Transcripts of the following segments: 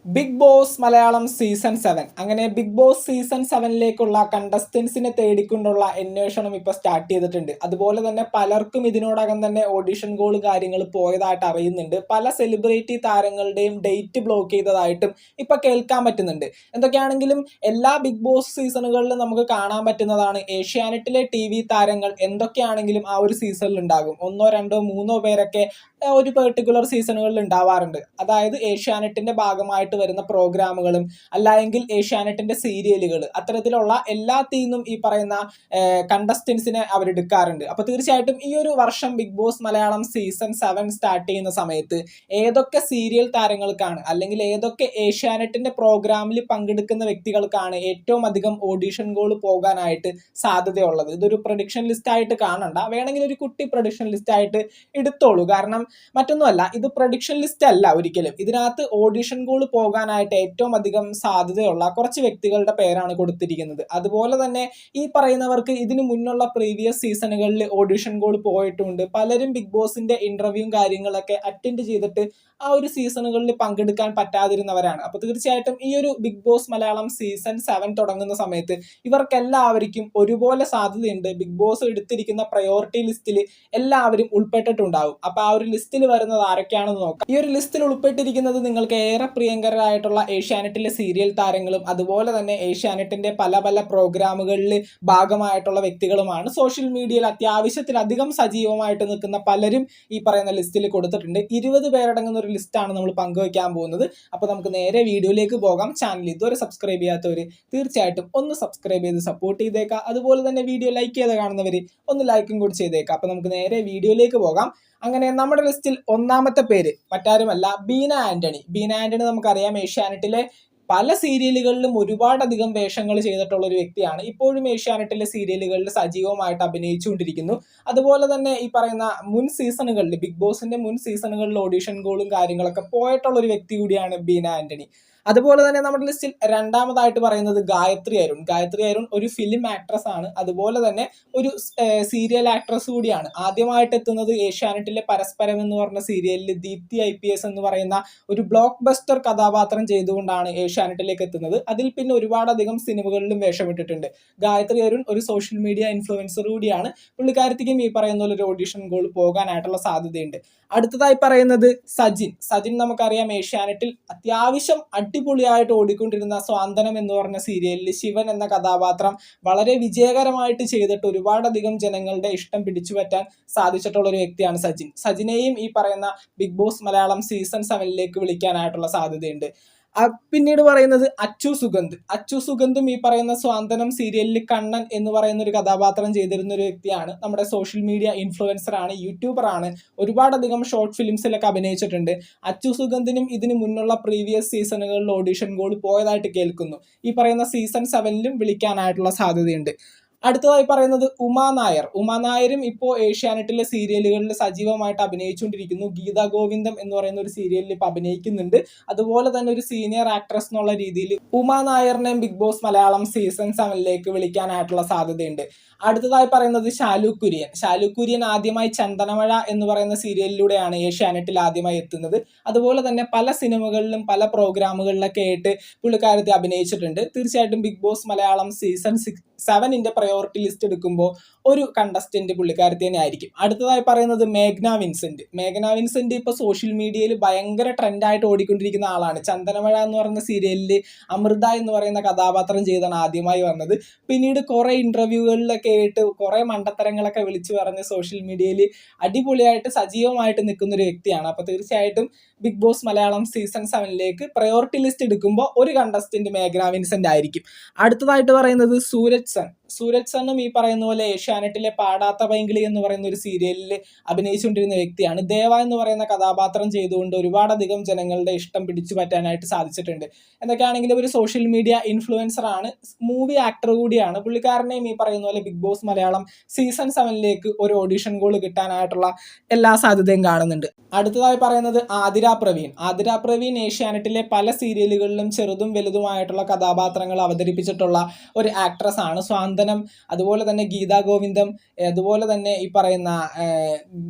Big Boss Malayalam season 7 അങ്ങനെ big boss season 7ലേക്കുള്ള കണ്ടസ്റ്റൻസിനെ തേടിക്കൊണ്ടുള്ള അന്വേഷണം ഇപ്പോൾ സ്റ്റാർട്ട് ചെയ്തിട്ടുണ്ട്. അതുപോലെ തന്നെ പലർക്കും ഇതിനോടകം തന്നെ ഓഡിഷൻ കോൾ കാര്യങ്ങൾ പോയതായിട്ട് അറിയുന്നുണ്ട്. പല സെലിബ്രിറ്റി താരങ്ങളുടെയും ഡേറ്റ് ബ്ലോക്ക് ചെയ്തതായിട്ടും ഇപ്പൊ കേൾക്കാൻ പറ്റുന്നുണ്ട്. എന്തൊക്കെയാണെങ്കിലും എല്ലാ ബിഗ് ബോസ് സീസണുകളിലും നമുക്ക് കാണാൻ പറ്റുന്നതാണ്, ഏഷ്യാനെറ്റിലെ TV താരങ്ങൾ എന്തൊക്കെയാണെങ്കിലും ആ ഒരു സീസണിൽ ഉണ്ടാകും. ഒന്നോ രണ്ടോ മൂന്നോ പേരൊക്കെ ഒരു പെർട്ടിക്കുലർ സീസണുകളിൽ ഉണ്ടാവാറുണ്ട്. അതായത് ഏഷ്യാനെറ്റിന്റെ ഭാഗമായിട്ട് വരുന്ന പ്രോഗ്രാമുകളും അല്ലെങ്കിൽ ഏഷ്യാനെറ്റിന്റെ സീരിയലുകൾ, അത്തരത്തിലുള്ള എല്ലാത്തിനും ഈ പറയുന്ന കണ്ടസ്റ്റൻസിനെ അവരെടുക്കാറുണ്ട്. അപ്പൊ തീർച്ചയായിട്ടും ഈ ഒരു വർഷം Bigg Boss Malayalam season 7 start ചെയ്യുന്ന സമയത്ത് ഏതൊക്കെ സീരിയൽ താരങ്ങൾക്കാണ് അല്ലെങ്കിൽ ഏതൊക്കെ ഏഷ്യാനെറ്റിന്റെ പ്രോഗ്രാമിൽ പങ്കെടുക്കുന്ന വ്യക്തികൾക്കാണ് ഏറ്റവും അധികം ഓഡിഷൻ കോൾ പോകാനായിട്ട് സാധ്യതയുള്ളത്. ഇതൊരു പ്രഡിക്ഷൻ ലിസ്റ്റ് ആയിട്ട് കാണണ്ട, വേണമെങ്കിൽ ഒരു കുട്ടി പ്രഡിക്ഷൻ ലിസ്റ്റ് ആയിട്ട് എടുത്തോളൂ. കാരണം മറ്റൊന്നുമല്ല, ഇത് പ്രഡിക്ഷൻ ലിസ്റ്റ് അല്ല ഒരിക്കലും. ഇതിനകത്ത് ഓഡിഷൻ കോൾ പോകാനായിട്ട് ഏറ്റവും അധികം സാധ്യതയുള്ള കുറച്ച് വ്യക്തികളുടെ പേരാണ് കൊടുത്തിരിക്കുന്നത്. അതുപോലെ തന്നെ ഈ പറയുന്നവർക്ക് ഇതിനു മുന്നുള്ള പ്രീവിയസ് സീസണുകളിൽ ഓഡിഷൻ കോൾ പോയിട്ടുണ്ട്. പലരും ബിഗ് ബോസിന്റെ ഇന്റർവ്യൂവും കാര്യങ്ങളൊക്കെ അറ്റൻഡ് ചെയ്തിട്ട് ആ ഒരു സീസണുകളിൽ പങ്കെടുക്കാൻ പറ്റാതിരുന്നവരാണ്. അപ്പൊ തീർച്ചയായിട്ടും ഈ ഒരു ബിഗ് ബോസ് മലയാളം സീസൺ 7 തുടങ്ങുന്ന സമയത്ത് ഇവർക്കെല്ലാവർക്കും ഒരുപോലെ സാധ്യതയുണ്ട്. ബിഗ് ബോസ് എടുത്തിരിക്കുന്ന പ്രയോറിറ്റി ലിസ്റ്റിൽ എല്ലാവരും ഉൾപ്പെട്ടിട്ടുണ്ടാവും. അപ്പൊ ആ ഒരു ലിസ്റ്റിൽ വരുന്നത് ആരൊക്കെയാണെന്ന് നോക്കാം. ഈ ഒരു ലിസ്റ്റിൽ ഉൾപ്പെട്ടിരിക്കുന്നത് നിങ്ങൾക്ക് ഏറെ പ്രിയങ്കരായിട്ടുള്ള ഏഷ്യാനെറ്റിലെ സീരിയൽ താരങ്ങളും അതുപോലെ തന്നെ ഏഷ്യാനെറ്റിന്റെ പല പല പ്രോഗ്രാമുകളിൽ ഭാഗമായിട്ടുള്ള വ്യക്തികളുമാണ്. സോഷ്യൽ മീഡിയയിൽ അത്യാവശ്യത്തിലധികം സജീവമായിട്ട് നിൽക്കുന്ന പലരും ഈ പറയുന്ന ലിസ്റ്റിൽ കൊടുത്തിട്ടുണ്ട്. 20 പേരടങ്ങുന്ന ഒരു ലിസ്റ്റാണ് നമ്മൾ പങ്കുവയ്ക്കാൻ പോകുന്നത്. അപ്പോൾ നമുക്ക് നേരെ വീഡിയോയിലേക്ക് പോകാം. ചാനൽ ഇതുവരെ സബ്സ്ക്രൈബ് ചെയ്യാത്തവർ തീർച്ചയായിട്ടും ഒന്ന് സബ്സ്ക്രൈബ് ചെയ്ത് സപ്പോർട്ട് ചെയ്തേക്കാം. അതുപോലെ തന്നെ വീഡിയോ ലൈക്ക് ചെയ്ത് കാണുന്നവർ ഒന്ന് ലൈക്കും കൂടി ചെയ്തേക്കാം. അപ്പോൾ നമുക്ക് നേരെ വീഡിയോയിലേക്ക് പോകാം. അങ്ങനെ നമ്മുടെ ലിസ്റ്റിൽ ഒന്നാമത്തെ പേര് മറ്റാരുമല്ല, ബീന ആന്റണി. ബീന ആന്റണി നമുക്കറിയാം, ഏഷ്യാനെറ്റിലെ പല സീരിയലുകളിലും ഒരുപാടധികം വേഷങ്ങൾ ചെയ്തിട്ടുള്ള ഒരു വ്യക്തിയാണ്. ഇപ്പോഴും ഏഷ്യാനെറ്റിലെ സീരിയലുകളിൽ സജീവമായിട്ട് അഭിനയിച്ചുകൊണ്ടിരിക്കുന്നു. അതുപോലെ തന്നെ ഈ പറയുന്ന മുൻ സീസണുകളിൽ, ബിഗ് ബോസിന്റെ മുൻ സീസണുകളിൽ ഓഡിഷൻ കോളും കാര്യങ്ങളൊക്കെ പോയിട്ടുള്ള ഒരു വ്യക്തി കൂടിയാണ് ബീന ആന്റണി. അതുപോലെ തന്നെ നമ്മുടെ ലിസ്റ്റിൽ രണ്ടാമതായിട്ട് പറയുന്നത് ഗായത്രി അരുൺ. ഗായത്രി അരുൺ ഒരു ഫിലിം ആക്ട്രസ് ആണ്, അതുപോലെ തന്നെ ഒരു സീരിയൽ ആക്ട്രസ് കൂടിയാണ്. ആദ്യമായിട്ട് എത്തുന്നത് ഏഷ്യാനെറ്റിലെ പരസ്പരം എന്ന് പറഞ്ഞ സീരിയലിൽ ദീപ്തി IPS എന്ന് പറയുന്ന ഒരു ബ്ലോക്ക് ബസ്റ്റർ കഥാപാത്രം ചെയ്തുകൊണ്ടാണ് ഏഷ്യാനെറ്റിലേക്ക് എത്തുന്നത്. അതിൽ പിന്നെ ഒരുപാടധികം സിനിമകളിലും വേഷമിട്ടിട്ടുണ്ട്. ഗായത്രി അരുൺ ഒരു സോഷ്യൽ മീഡിയ ഇൻഫ്ലുവൻസർ കൂടിയാണ്. പുള്ളിക്കാരത്തിക്കും ഈ പറയുന്ന പോലെ ഒരു ഓഡിഷൻ കോൾ പോകാനായിട്ടുള്ള സാധ്യതയുണ്ട്. അടുത്തതായി പറയുന്നത് സജിൻ. സജിൻ നമുക്കറിയാം, ഏഷ്യാനെറ്റിൽ അത്യാവശ്യം അടിപൊളിയായിട്ട് ഓടിക്കൊണ്ടിരുന്ന സ്വാന്തനം എന്ന് പറഞ്ഞ സീരിയലിൽ ശിവൻ എന്ന കഥാപാത്രം വളരെ വിജയകരമായിട്ട് ചെയ്തിട്ട് ഒരുപാടധികം ജനങ്ങളുടെ ഇഷ്ടം പിടിച്ചു പറ്റാൻ സാധിച്ചിട്ടുള്ള ഒരു വ്യക്തിയാണ് സജിൻ. സജിനെയും ഈ പറയുന്ന ബിഗ് ബോസ് മലയാളം സീസൺ 7ലേക്ക് വിളിക്കാനായിട്ടുള്ള സാധ്യതയുണ്ട്. പിന്നീട് പറയുന്നത് അച്ചു സുഗന്ധ്. അച്ചു സുഗന്ധും ഈ പറയുന്ന സ്വാന്തനം സീരിയലിൽ കണ്ണൻ എന്ന് പറയുന്ന ഒരു കഥാപാത്രം ചെയ്തിരുന്ന ഒരു വ്യക്തിയാണ്. നമ്മുടെ സോഷ്യൽ മീഡിയ ഇൻഫ്ലുവൻസർ ആണ്, യൂട്യൂബർ ആണ്, ഒരുപാടധികം ഷോർട്ട് ഫിലിംസിലൊക്കെ അഭിനയിച്ചിട്ടുണ്ട്. അച്ചു സുഗന്ധിനും ഇതിന് മുന്നുള്ള പ്രീവിയസ് സീസണുകളിൽ ഓഡിഷൻ കോൾ പോയതായിട്ട് കേൾക്കുന്നു. ഈ പറയുന്ന സീസൺ 7ലും വിളിക്കാനായിട്ടുള്ള സാധ്യതയുണ്ട്. അടുത്തതായി പറയുന്നത് ഉമാ നായർ. ഉമാ നായരും ഇപ്പോൾ ഏഷ്യാനെറ്റിലെ സീരിയലുകളിൽ സജീവമായിട്ട് അഭിനയിച്ചുകൊണ്ടിരിക്കുന്നു. ഗീതാ ഗോവിന്ദം എന്ന് പറയുന്ന ഒരു സീരിയലിൽ ഇപ്പം അഭിനയിക്കുന്നുണ്ട്. അതുപോലെ തന്നെ ഒരു സീനിയർ ആക്ട്രസ് എന്നുള്ള രീതിയിൽ ഉമാ നായറിനെയും ബിഗ് ബോസ് മലയാളം സീസൺ 7ലേക്ക് വിളിക്കാനായിട്ടുള്ള സാധ്യതയുണ്ട്. അടുത്തതായി പറയുന്നത് ഷാലു കുര്യൻ. ഷാലു കുര്യൻ ആദ്യമായി ചന്ദനമഴ എന്ന് പറയുന്ന സീരിയലിലൂടെയാണ് ഏഷ്യാനെറ്റിൽ ആദ്യമായി എത്തുന്നത്. അതുപോലെ തന്നെ പല സിനിമകളിലും പല പ്രോഗ്രാമുകളിലൊക്കെ ആയിട്ട് പുള്ളിക്കാരത്തെ അഭിനയിച്ചിട്ടുണ്ട്. തീർച്ചയായിട്ടും ബിഗ് ബോസ് മലയാളം സീസൺ 7ന്റെ പ്രയോറിറ്റി ലിസ്റ്റ് എടുക്കുമ്പോൾ ഒരു കണ്ടസ്റ്റന്റ് പുള്ളിക്കാരത്തി തന്നെ ആയിരിക്കും. അടുത്തതായി പറയുന്നത് മേഘ്ന വിൻസെന്റ്. മേഘ്ന വിൻസെന്റ് ഇപ്പോൾ സോഷ്യൽ മീഡിയയിൽ ഭയങ്കര ട്രെൻഡായിട്ട് ഓടിക്കൊണ്ടിരിക്കുന്ന ആളാണ്. ചന്ദനമഴ എന്ന് പറയുന്ന സീരിയലിൽ അമൃത എന്ന് പറയുന്ന കഥാപാത്രം ചെയ്താണ് ആദ്യമായി വന്നത്. പിന്നീട് കുറെ ഇന്റർവ്യൂകളിലൊക്കെ ആയിട്ട് കുറെ മണ്ടത്തരങ്ങളൊക്കെ വിളിച്ചു പറഞ്ഞ് സോഷ്യൽ മീഡിയയിൽ അടിപൊളിയായിട്ട് സജീവമായിട്ട് നിൽക്കുന്ന ഒരു വ്യക്തിയാണ്. അപ്പോൾ തീർച്ചയായിട്ടും ബിഗ് ബോസ് മലയാളം സീസൺ 7ലേക്ക് പ്രയോറിറ്റി ലിസ്റ്റ് എടുക്കുമ്പോൾ ഒരു കണ്ടസ്റ്റന്റ് മേഘ്ന വിൻസെന്റ് ആയിരിക്കും. അടുത്തതായിട്ട് പറയുന്നത് സൂരജ് സൺ. സൂരജ് സണ്ണും ഈ പറയുന്ന പോലെ ഏഷ്യാനെറ്റിലെ പാടാത്ത പൈങ്കിളി എന്ന് പറയുന്ന ഒരു സീരിയലിൽ അഭിനയിച്ചുകൊണ്ടിരുന്ന വ്യക്തിയാണ്. ദേവ എന്ന് പറയുന്ന കഥാപാത്രം ചെയ്തുകൊണ്ട് ഒരുപാടധികം ജനങ്ങളുടെ ഇഷ്ടം പിടിച്ചു പറ്റാനായിട്ട് സാധിച്ചിട്ടുണ്ട്. എന്തൊക്കെയാണെങ്കിലും ഒരു സോഷ്യൽ മീഡിയ ഇൻഫ്ലുവൻസർ ആണ്, മൂവി ആക്ടർ കൂടിയാണ്. പുള്ളിക്കാരനെയും ഈ പറയുന്ന പോലെ ബിഗ് ബോസ് മലയാളം സീസൺ 7ലേക്ക് ഒരു ഓഡിഷൻ കോൾ കിട്ടാനായിട്ടുള്ള എല്ലാ സാധ്യതയും കാണുന്നുണ്ട്. അടുത്തതായി പറയുന്നത് ആതിര പ്രവീൺ. ആതിര പ്രവീൺ ഏഷ്യാനെറ്റിലെ പല സീരിയലുകളിലും ചെറുതും വലുതുമായിട്ടുള്ള കഥാപാത്രങ്ങൾ അവതരിപ്പിച്ചിട്ടുള്ള ഒരു ആക്ട്രസ് ആണ്. സ്വാന്തനം ചന്ദനം, അതുപോലെ തന്നെ ഗീതാ ഗോവിന്ദം, അതുപോലെ തന്നെ ഈ പറയുന്ന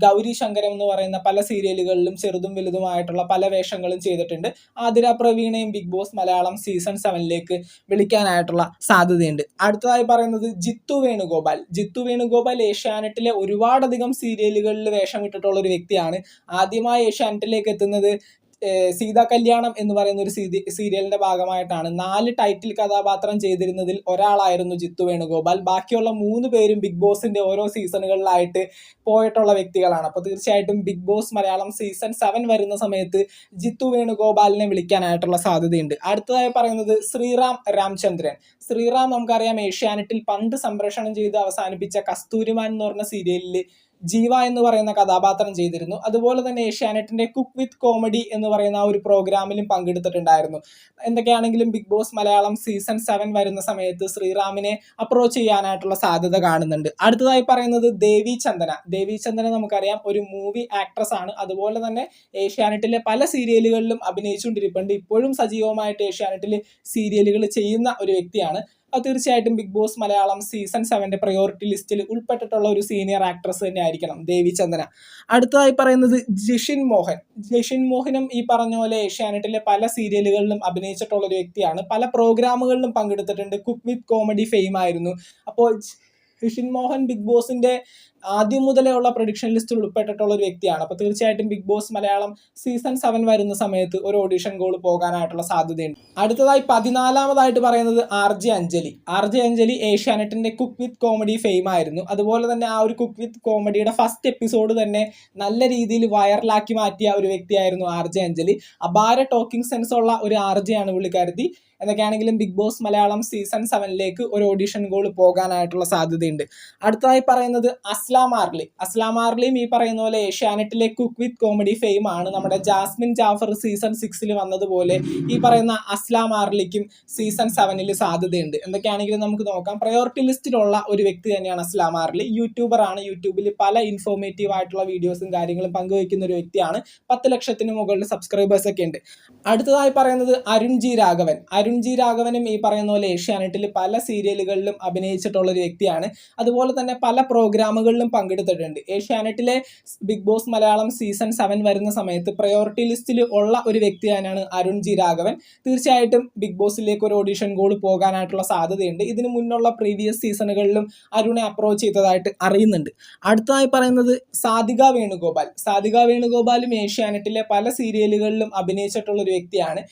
ഗൗരി ശങ്കരം എന്ന് പറയുന്ന പല സീരിയലുകളിലും ചെറുതും വലുതുമായിട്ടുള്ള പല വേഷങ്ങളും ചെയ്തിട്ടുണ്ട്. ആതിര പ്രവീണയും ബിഗ് ബോസ് മലയാളം സീസൺ 7ലേക്ക് വിളിക്കാനായിട്ടുള്ള സാധ്യതയുണ്ട്. അടുത്തതായി പറയുന്നത് ജിത്തു വേണുഗോപാൽ. ജിത്തു വേണുഗോപാൽ ഏഷ്യാനെറ്റിലെ ഒരുപാടധികം സീരിയലുകളിൽ വേഷമിട്ടിട്ടുള്ള ഒരു വ്യക്തിയാണ്. ആദ്യമായി ഏഷ്യാനെറ്റിലേക്ക് എത്തുന്നത് സീതാ കല്യാണം എന്ന് പറയുന്ന ഒരു സീരിയലിന്റെ ഭാഗമായിട്ടാണ്. 4 ടൈറ്റിൽ കഥാപാത്രം ചെയ്തിരുന്നതിൽ ഒരാളായിരുന്നു ജിത്തു വേണുഗോപാൽ. ബാക്കിയുള്ള 3 പേരും ബിഗ് ബോസിന്റെ ഓരോ സീസണുകളിലായിട്ട് പോയിട്ടുള്ള വ്യക്തികളാണ്. അപ്പോൾ തീർച്ചയായിട്ടും ബിഗ് ബോസ് മലയാളം സീസൺ 7 വരുന്ന സമയത്ത് ജിത്തു വേണുഗോപാലിനെ വിളിക്കാനായിട്ടുള്ള സാധ്യതയുണ്ട്. അടുത്തതായി പറയുന്നത് ശ്രീറാം രാമചന്ദ്രൻ. ശ്രീറാം നമുക്കറിയാം ഏഷ്യാനെറ്റിൽ പണ്ട് സംപ്രേഷണം ചെയ്ത് അവസാനിപ്പിച്ച കസ്തൂരിമാൻ എന്ന് പറഞ്ഞ സീരിയലിൽ ജീവ എന്ന് പറയുന്ന കഥാപാത്രം ചെയ്തിരുന്നു. അതുപോലെ തന്നെ ഏഷ്യാനെറ്റിന്റെ കുക്ക് വിത്ത് കോമഡി എന്ന് പറയുന്ന ആ ഒരു പ്രോഗ്രാമിലും പങ്കെടുത്തിട്ടുണ്ടായിരുന്നു. എന്തൊക്കെയാണെങ്കിലും ബിഗ് ബോസ് മലയാളം സീസൺ 7 വരുന്ന സമയത്ത് ശ്രീറാമിനെ അപ്രോച്ച് ചെയ്യാനായിട്ടുള്ള സാധ്യത കാണുന്നുണ്ട്. അടുത്തതായി പറയുന്നത് ദേവി ചന്ദന. ദേവി ചന്ദന നമുക്കറിയാം ഒരു മൂവി ആക്ട്രസ് ആണ്. അതുപോലെ തന്നെ ഏഷ്യാനെറ്റിലെ പല സീരിയലുകളിലും അഭിനയിച്ചുകൊണ്ടിരിപ്പുണ്ട്. ഇപ്പോഴും സജീവമായിട്ട് ഏഷ്യാനെറ്റിൽ സീരിയലുകൾ ചെയ്യുന്ന ഒരു വ്യക്തിയാണ്. അത് തീർച്ചയായിട്ടും Bigg Boss Malayalam season 7 priority ലിസ്റ്റിൽ ഉൾപ്പെട്ടിട്ടുള്ള ഒരു സീനിയർ ആക്ട്രസ് തന്നെ ആയിരിക്കണം ദേവി ചന്ദന. അടുത്തതായി പറയുന്നത് ജിഷിൻ മോഹൻ. ജിഷിൻ മോഹനും ഈ പറഞ്ഞ പോലെ ഏഷ്യാനെറ്റിലെ പല സീരിയലുകളിലും അഭിനയിച്ചിട്ടുള്ള ഒരു വ്യക്തിയാണ്. പല പ്രോഗ്രാമുകളിലും പങ്കെടുത്തിട്ടുണ്ട്. കുക്ക് വിത്ത് കോമഡി ഫെയിം ആയിരുന്നു. അപ്പോൾ ജിഷിൻ മോഹൻ ബിഗ് ബോസിന്റെ ആദ്യം മുതലേ ഉള്ള പ്രൊഡിക്ഷൻ ലിസ്റ്റിൽ ഉൾപ്പെട്ടിട്ടുള്ള ഒരു വ്യക്തിയാണ്. അപ്പോൾ തീർച്ചയായിട്ടും ബിഗ് ബോസ് മലയാളം സീസൺ 7 വരുന്ന സമയത്ത് ഒരു ഓഡിഷൻ കോൾ പോകാനായിട്ടുള്ള സാധ്യതയുണ്ട്. അടുത്തതായി 14ാമതായിട്ട് പറയുന്നത് RJ അഞ്ജലി. RJ അഞ്ജലി ഏഷ്യാനെറ്റിന്റെ കുക്ക് വിത്ത് കോമഡി ഫെയിം ആയിരുന്നു. അതുപോലെ തന്നെ ആ ഒരു കുക്ക് വിത്ത് കോമഡിയുടെ ഫസ്റ്റ് എപ്പിസോഡ് തന്നെ നല്ല രീതിയിൽ വൈറലാക്കി മാറ്റിയ ഒരു വ്യക്തിയായിരുന്നു RJ അഞ്ജലി. അപാര ടോക്കിംഗ് സെൻസ് ഉള്ള ഒരു RJ ആണ് പുള്ളിക്കാരത്തി. എന്നൊക്കെയാണെങ്കിലും ബിഗ് ബോസ് മലയാളം സീസൺ 7ലേക്ക് ഒരു ഓഡിഷൻ കോൾ പോകാനായിട്ടുള്ള സാധ്യതയുണ്ട്. അടുത്തതായി പറയുന്നത് അസ്ലാം ആർലി. അസ്ലാം ആർലിയും ഈ പറയുന്ന പോലെ ഏഷ്യാനെറ്റിലെ കുക്ക് വിത്ത് കോമഡി ഫെയിം ആണ്. നമ്മുടെ ജാസ്മിൻ ജാഫർ സീസൺ 6 വന്നതുപോലെ ഈ പറയുന്ന അസ്ലാം ആർലിക്കും സീസൺ 7 സാധ്യതയുണ്ട്. എന്തൊക്കെയാണെങ്കിലും നമുക്ക് നോക്കാം. പ്രയോറിറ്റി ലിസ്റ്റിലുള്ള ഒരു വ്യക്തി തന്നെയാണ് അസ്ലാം ആർലി. യൂട്യൂബർ ആണ്. യൂട്യൂബിൽ പല ഇൻഫോർമേറ്റീവ് ആയിട്ടുള്ള വീഡിയോസും കാര്യങ്ങളും പങ്കുവയ്ക്കുന്ന ഒരു വ്യക്തിയാണ്. 10 ലക്ഷത്തിന് മുകളിൽ സബ്സ്ക്രൈബേഴ്സ് ഒക്കെ ഉണ്ട്. അടുത്തതായി പറയുന്നത് അരുൺ ജി രാഘവൻ. അരുൺ ജി രാഘവനും ഈ പറയുന്ന പോലെ ഏഷ്യാനെറ്റിൽ പല സീരിയലുകളിലും അഭിനയിച്ചിട്ടുള്ള ഒരു വ്യക്തിയാണ്. അതുപോലെ തന്നെ പല പ്രോഗ്രാമുകളിലും പങ്കെടുത്തിട്ടുണ്ട്. ഏഷ്യാനെറ്റിലെ ബിഗ് ബോസ് മലയാളം സീസൺ 7 വരുന്ന സമയത്ത് പ്രയോറിറ്റി ലിസ്റ്റിൽ ഉള്ള ഒരു വ്യക്തി തന്നെയാണ് അരുൺ ജി രാഘവൻ. തീർച്ചയായിട്ടും ബിഗ് ബോസിലേക്ക് ഒരു ഓഡിഷൻ കോൾ പോകാനായിട്ടുള്ള സാധ്യതയുണ്ട്. ഇതിന് മുന്നുള്ള പ്രീവിയസ് സീസണുകളിലും അരുണെ അപ്രോച്ച് ചെയ്തതായിട്ട് അറിയുന്നുണ്ട്. അടുത്തതായി പറയുന്നത് സാധിക വേണുഗോപാൽ. സാധിക വേണുഗോപാലും ഏഷ്യാനെറ്റിലെ പല സീരിയലുകളിലും അഭിനയിച്ചിട്ടുള്ള ഒരു വ്യക്തിയാണ്.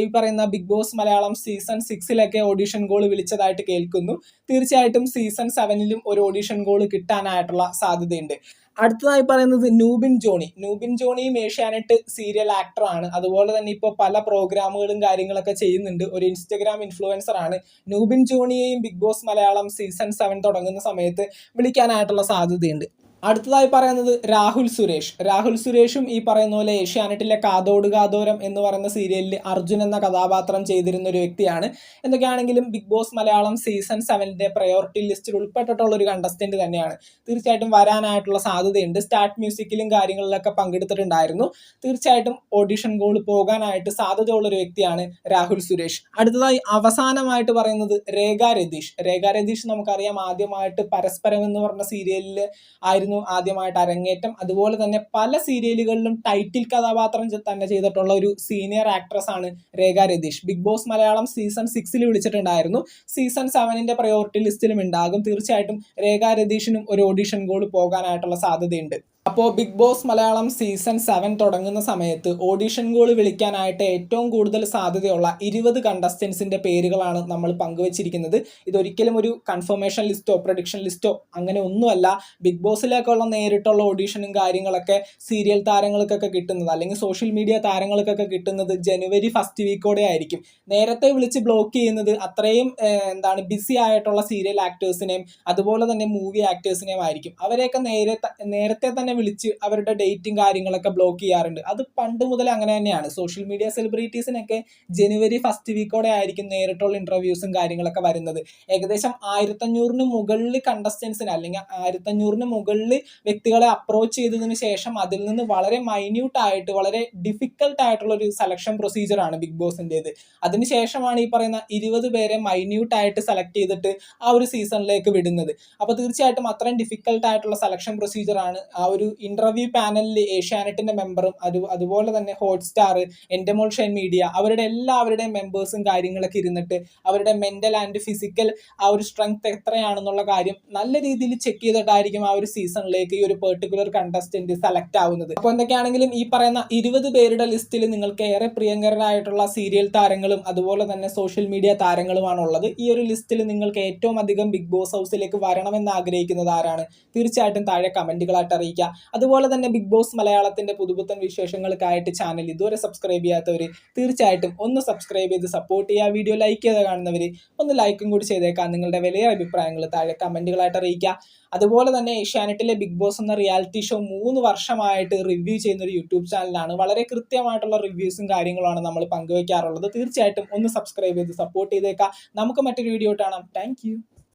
ഈ പറയുന്ന Bigg Boss Malayalam season 6 audition call വിളിച്ചതായിട്ട് കേൾക്കുന്നു. തീർച്ചയായിട്ടും സീസൺ 7 ഒരു ഓഡിഷൻ കോൾ കിട്ടാനായിട്ടുള്ള സാധ്യതയുണ്ട്. അടുത്തതായി പറയുന്നത് നൂബിൻ ജോണി. നൂബിൻ ജോണിയും ഏഷ്യാനെറ്റ് സീരിയൽ ആക്ടർ ആണ്. അതുപോലെ തന്നെ ഇപ്പോൾ പല പ്രോഗ്രാമുകളും കാര്യങ്ങളൊക്കെ ചെയ്യുന്നുണ്ട്. ഒരു ഇൻസ്റ്റഗ്രാം ഇൻഫ്ലുവൻസർ ആണ്. നൂബിൻ ജോണിയെയും ബിഗ് ബോസ് മലയാളം സീസൺ 7 തുടങ്ങുന്ന സമയത്ത് വിളിക്കാനായിട്ടുള്ള സാധ്യതയുണ്ട്. അടുത്തതായി പറയുന്നത് രാഹുൽ സുരേഷ്. രാഹുൽ സുരേഷും ഈ പറയുന്ന പോലെ ഏഷ്യാനെറ്റിലെ കാതോട് കാതോരം എന്ന് പറയുന്ന സീരിയലിൽ അർജുൻ എന്ന കഥാപാത്രം ചെയ്തിരുന്ന ഒരു വ്യക്തിയാണ്. എന്തൊക്കെയാണെങ്കിലും Bigg Boss Malayalam season 7 priority ലിസ്റ്റിൽ ഉൾപ്പെട്ടിട്ടുള്ള ഒരു കണ്ടസ്റ്റന്റ് തന്നെയാണ്. തീർച്ചയായിട്ടും വരാനായിട്ടുള്ള സാധ്യതയുണ്ട്. സ്റ്റാർട്ട് മ്യൂസിക്കിലും കാര്യങ്ങളിലൊക്കെ പങ്കെടുത്തിട്ടുണ്ടായിരുന്നു. തീർച്ചയായിട്ടും ഓഡിഷൻ കോൾ പോകാനായിട്ട് സാധ്യതയുള്ള ഒരു വ്യക്തിയാണ് രാഹുൽ സുരേഷ്. അടുത്തതായി അവസാനമായിട്ട് പറയുന്നത് രേഖ രതീഷ്. രേഖ രതീഷ് നമുക്കറിയാം ആദ്യമായിട്ട് പരസ്പരം എന്ന് പറഞ്ഞ സീരിയലിൽ ആയിരുന്നു ആദ്യമായിട്ട് അരങ്ങേറ്റം. അതുപോലെ തന്നെ പല സീരിയലുകളിലും ടൈറ്റിൽ കഥാപാത്രം തന്നെ ചെയ്തിട്ടുള്ള ഒരു സീനിയർ ആക്ട്രസ് ആണ് Rekha Ratheesh. Bigg Boss Malayalam season 6 വിളിച്ചിട്ടുണ്ടായിരുന്നു. സീസൺ 7 പ്രയോറിറ്റി ലിസ്റ്റിലും ഉണ്ടാകും. തീർച്ചയായിട്ടും രേഖ രതീഷിനും ഒരു ഓഡിഷൻ കോൾ പോകാനായിട്ടുള്ള സാധ്യതയുണ്ട്. അപ്പോൾ ബിഗ് ബോസ് മലയാളം സീസൺ 7 തുടങ്ങുന്ന സമയത്ത് ഓഡിഷൻ കോൾ വിളിക്കാനായിട്ട് ഏറ്റവും കൂടുതൽ സാധ്യതയുള്ള 20 കണ്ടസ്റ്റൻസിൻ്റെ പേരുകളാണ് നമ്മൾ പങ്കുവച്ചിരിക്കുന്നത്. ഇതൊരിക്കലും ഒരു കൺഫർമേഷൻ ലിസ്റ്റോ പ്രഡിക്ഷൻ ലിസ്റ്റോ അങ്ങനെ ഒന്നുമല്ല. ബിഗ് ബോസിലേക്കുള്ള നേരിട്ടുള്ള ഓഡിഷനും കാര്യങ്ങളൊക്കെ സീരിയൽ താരങ്ങൾക്കൊക്കെ കിട്ടുന്നത് അല്ലെങ്കിൽ സോഷ്യൽ മീഡിയ താരങ്ങൾക്കൊക്കെ കിട്ടുന്നത് ജനുവരി ഫസ്റ്റ് വീക്കോടെ ആയിരിക്കും. നേരത്തെ വിളിച്ച് ബ്ലോക്ക് ചെയ്യുന്നത് അത്രയും ബിസി ആയിട്ടുള്ള സീരിയൽ ആക്ടേഴ്സിനെയും അതുപോലെ തന്നെ മൂവി ആക്ടേഴ്സിനെയും ആയിരിക്കും. അവരെയൊക്കെ നേരത്തെ തന്നെ തന്നെ വിളിച്ച് അവരുടെ ഡേറ്റും കാര്യങ്ങളൊക്കെ ബ്ലോക്ക് ചെയ്യാറുണ്ട്. അത് പണ്ട് മുതൽ അങ്ങനെ തന്നെയാണ്. സോഷ്യൽ മീഡിയ സെലിബ്രിറ്റീസിനൊക്കെ ജനുവരി ഫസ്റ്റ് വീക്കോടെ ആയിരിക്കും നേരിട്ടുള്ള ഇന്റർവ്യൂസും കാര്യങ്ങളൊക്കെ വരുന്നത്. ഏകദേശം 1500 മുകളിൽ കണ്ടസ്റ്റൻസിന് അല്ലെങ്കിൽ 1500 മുകളിൽ വ്യക്തികളെ അപ്രോച്ച് ചെയ്തതിനു ശേഷം അതിൽ നിന്ന് വളരെ മൈന്യൂട്ട് ആയിട്ട് വളരെ ഡിഫിക്കൽട്ട് ആയിട്ടുള്ള ഒരു സെലക്ഷൻ പ്രൊസീജിയറാണ് ബിഗ് ബോസിൻ്റെത്. അതിനുശേഷമാണ് ഈ പറയുന്ന 20 പേരെ മൈന്യൂട്ട് ആയിട്ട് സെലക്ട് ചെയ്തിട്ട് ആ ഒരു സീസണിലേക്ക് വിടുന്നത്. അപ്പോൾ തീർച്ചയായിട്ടും അത്രയും ഡിഫിക്കൽട്ട് ആയിട്ടുള്ള സെലക്ഷൻ പ്രൊസീജിയറാണ്. ആ ഒരു ഇന്റർവ്യൂ പാനലിൽ ഏഷ്യാനെറ്റിന്റെ മെമ്പറും അതുപോലെ തന്നെ ഹോട്ട്സ്റ്റാർ, എൻഡമോൾ ഷൈൻ മീഡിയ അവരുടെ എല്ലാവരുടെയും മെമ്പേഴ്സും കാര്യങ്ങളൊക്കെ ഇരുന്നിട്ട് അവരുടെ മെന്റൽ ആൻഡ് ഫിസിക്കൽ ആ ഒരു സ്ട്രെങ്ത് എത്രയാണെന്നുള്ള കാര്യം നല്ല രീതിയിൽ ചെക്ക് ചെയ്തിട്ടായിരിക്കും ആ ഒരു സീസണിലേക്ക് ഈ ഒരു പെർട്ടിക്കുലർ കണ്ടസ്റ്റന്റ് സെലക്ട് ആവുന്നത്. അപ്പോൾ എന്തൊക്കെയാണെങ്കിലും ഈ പറയുന്ന 20 പേരുടെ ലിസ്റ്റിൽ നിങ്ങൾക്ക് ഏറെ പ്രിയങ്കരനായിട്ടുള്ള സീരിയൽ താരങ്ങളും അതുപോലെ തന്നെ സോഷ്യൽ മീഡിയ താരങ്ങളുമാണ് ഉള്ളത്. ഈ ഒരു ലിസ്റ്റിൽ നിങ്ങൾക്ക് ഏറ്റവും അധികം ബിഗ് ബോസ് ഹൗസിലേക്ക് വരണമെന്ന് ആഗ്രഹിക്കുന്നത് ആരാണ്? തീർച്ചയായിട്ടും താഴെ കമന്റുകളായിട്ട് അറിയിക്കുക. അതുപോലെ തന്നെ ബിഗ് ബോസ് മലയാളത്തിന്റെ പുതുപുത്തൻ വിശേഷങ്ങൾക്കായിട്ട് ചാനൽ ഇതുവരെ സബ്സ്ക്രൈബ് ചെയ്യാത്തവർ തീർച്ചയായിട്ടും ഒന്ന് സബ്സ്ക്രൈബ് ചെയ്ത് സപ്പോർട്ട് ചെയ്യുക. വീഡിയോ ലൈക്ക് ചെയ്ത് കാണുന്നവർ ഒന്ന് ലൈക്കും കൂടി ചെയ്തേക്കാം. നിങ്ങളുടെ വലിയ അഭിപ്രായങ്ങൾ താഴെ കമന്റുകളായിട്ട് അറിയിക്കുക. അതുപോലെ തന്നെ ഏഷ്യാനെറ്റിലെ ബിഗ് ബോസ് എന്ന റിയാലിറ്റി ഷോ 3 വർഷമായിട്ട് റിവ്യൂ ചെയ്യുന്ന ഒരു യൂട്യൂബ് ചാനലാണ്. വളരെ കൃത്യമായിട്ടുള്ള റിവ്യൂസും കാര്യങ്ങളുമാണ് നമ്മൾ പങ്കുവയ്ക്കാറുള്ളത്. തീർച്ചയായിട്ടും ഒന്ന് സബ്സ്ക്രൈബ് ചെയ്ത് സപ്പോർട്ട് ചെയ്തേക്കാം. നമുക്ക് മറ്റൊരു വീഡിയോ കാണാം. താങ്ക്